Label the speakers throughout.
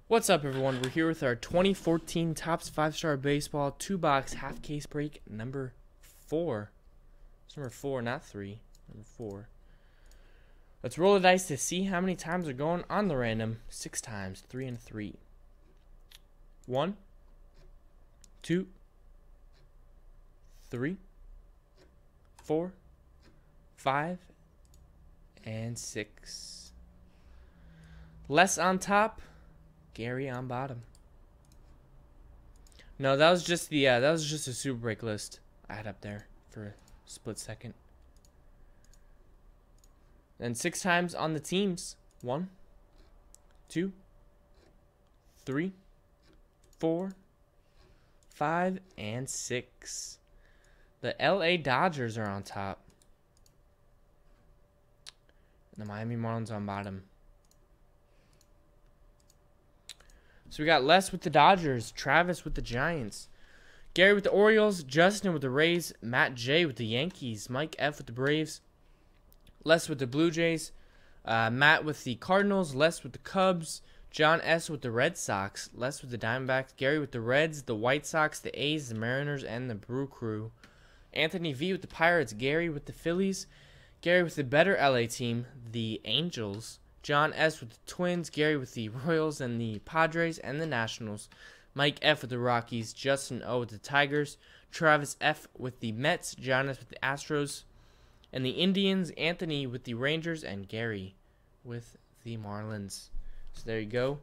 Speaker 1: What's up, everyone? We're here with our 2014 Topps 5-Star Baseball 2-box half case break number 4. It's number 4, not 3. Number 4. Let's roll the dice to see how many times are going on the random. 6 times, 3 and 3. 1, 2, 3, 4, 5, and 6. Les on top, Gary on bottom. No, that was just the that was just a super break list I had up there for a split second. And 6 times on the teams. 1, 2, 3, 4, 5, and 6. The LA Dodgers are on top. And the Miami Marlins on bottom. So we got Les with the Dodgers, Travis with the Giants, Gary with the Orioles, Justin with the Rays, Matt J with the Yankees, Mike F with the Braves, Les with the Blue Jays, Matt with the Cardinals, Les with the Cubs, John S with the Red Sox, Les with the Diamondbacks, Gary with the Reds, the White Sox, the A's, the Mariners, and the Brew Crew, Anthony V with the Pirates, Gary with the Phillies, Gary with the better LA team, the Angels, John S with the Twins, Gary with the Royals and the Padres and the Nationals, Mike F with the Rockies, Justin O with the Tigers, Travis F with the Mets, John S with the Astros and the Indians, Anthony with the Rangers, and Gary with the Marlins. So there you go.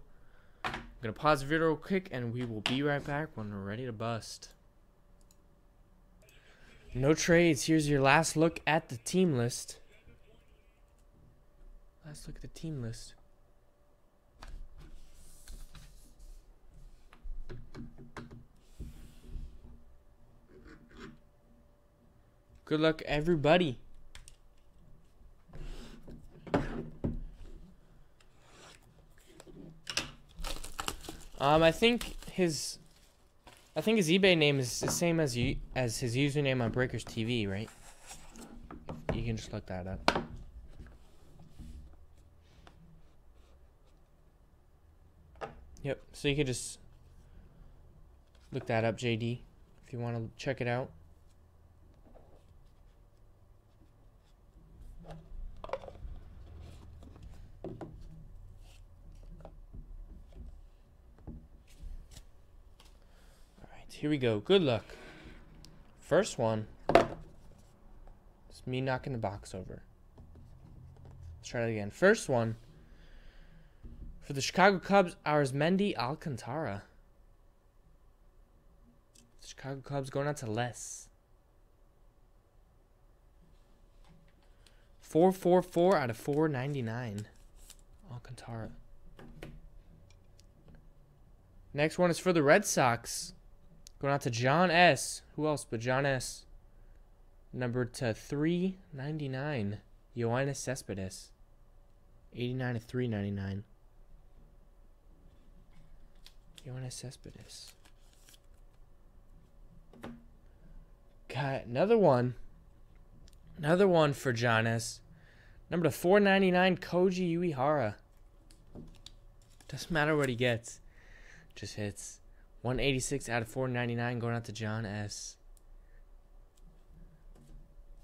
Speaker 1: I'm going to pause the video real quick and we will be right back when we're ready to bust. No trades. Here's your last look at the team list. Let's look at the team list. Good luck, everybody. I think his eBay name is the same as his username on Breakers TV, right? You can just look that up. Yep, so you can just look that up, JD, if you want to check it out. Alright, here we go. Good luck. First one. It's me knocking the box over. Let's try that again. First one. For the Chicago Cubs, Arismendi Alcantara. Chicago Cubs going out to Les. 444 out of 499. Alcantara. Next one is for the Red Sox. Going out to John S. Who else but John S? Numbered to 399. Yoenis Cespedes. 89 to 399. Yoenis Cespedes. Got another one. Another one for John S. Number to 499, Koji Uehara. Doesn't matter what he gets. Just hits. 186 out of 499 going out to John S.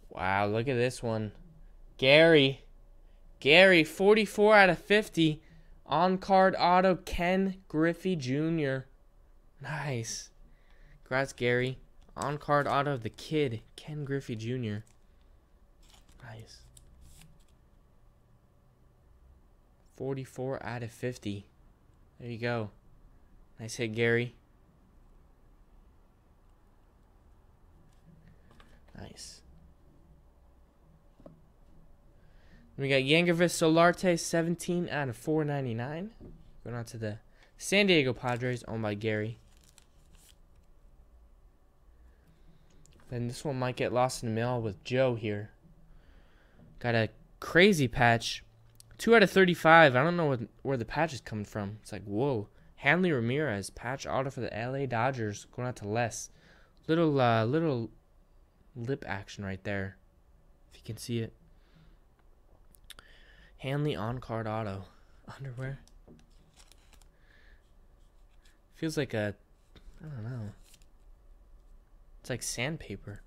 Speaker 1: Wow, look at this one. Gary. Gary, 44 out of 50. On-card auto, Ken Griffey Jr. Nice. Congrats, Gary. On-card auto of the kid, Ken Griffey Jr. Nice. 44 out of 50. There you go. Nice hit, Gary. Nice. We got Yangervis Solarte, 17 out of 499. Going on to the San Diego Padres, owned by Gary. Then this one might get lost in the mail with Joe here. Got a crazy patch. 2 out of 35. I don't know where the patch is coming from. It's like, whoa. Hanley Ramirez, patch auto for the LA Dodgers. Going out to Les. Little lip action right there. If you can see it. Hanley on-card auto. Underwear. Feels like a, I don't know. It's like sandpaper.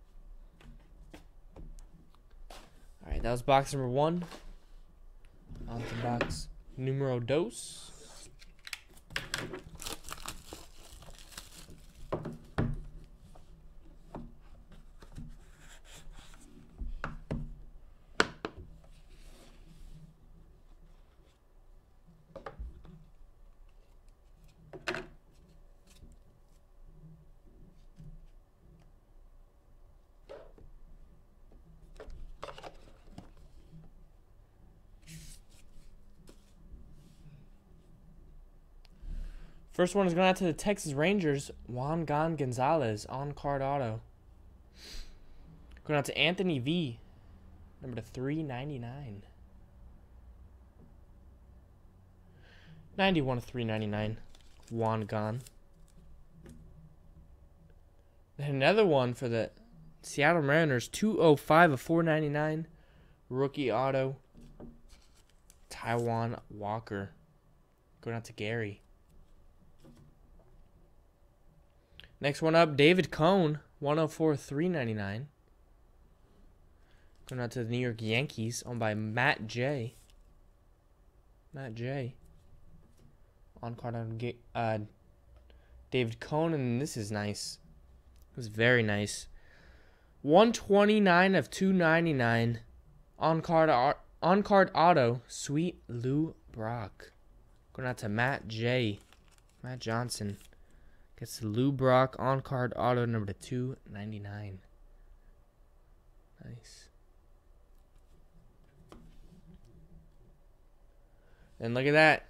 Speaker 1: All right, that was box number 1. On to box numero dos. First one is going out to the Texas Rangers, Juan Gonzalez, on-card auto. Going out to Anthony V, number to 399. 91 of 399, Juan Gon. Then another one for the Seattle Mariners, 205 of 499, rookie auto, Taijuan Walker. Going out to Gary. Next one up, David Cone, 104 of 399. Going out to the New York Yankees, owned by Matt J. Matt J. On card on David Cone, and this is nice. This is very nice. 129 of 299. On card auto, Sweet Lou Brock. Going out to Matt J. Matt Johnson. Gets the Lou Brock on-card auto number to 299. Nice. And look at that.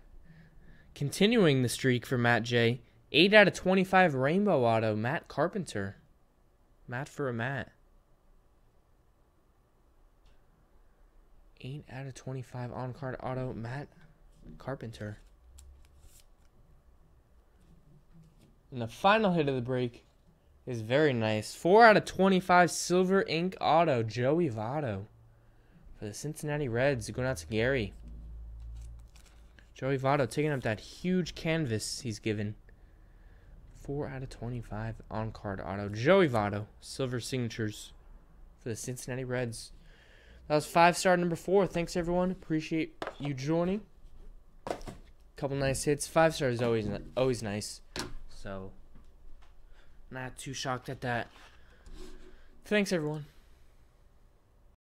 Speaker 1: Continuing the streak for Matt J. 8 out of 25 rainbow auto, Matt Carpenter. Matt for a Matt. 8 out of 25 on-card auto, Matt Carpenter. And the final hit of the break is very nice. 4 out of 25 silver ink auto, Joey Votto. For the Cincinnati Reds, going out to Gary. Joey Votto taking up that huge canvas he's given. 4 out of 25 on-card auto. Joey Votto, silver signatures for the Cincinnati Reds. That was 5-star number 4. Thanks, everyone. Appreciate you joining. Couple nice hits. 5-star is always nice. So, not too shocked at that. Thanks, everyone.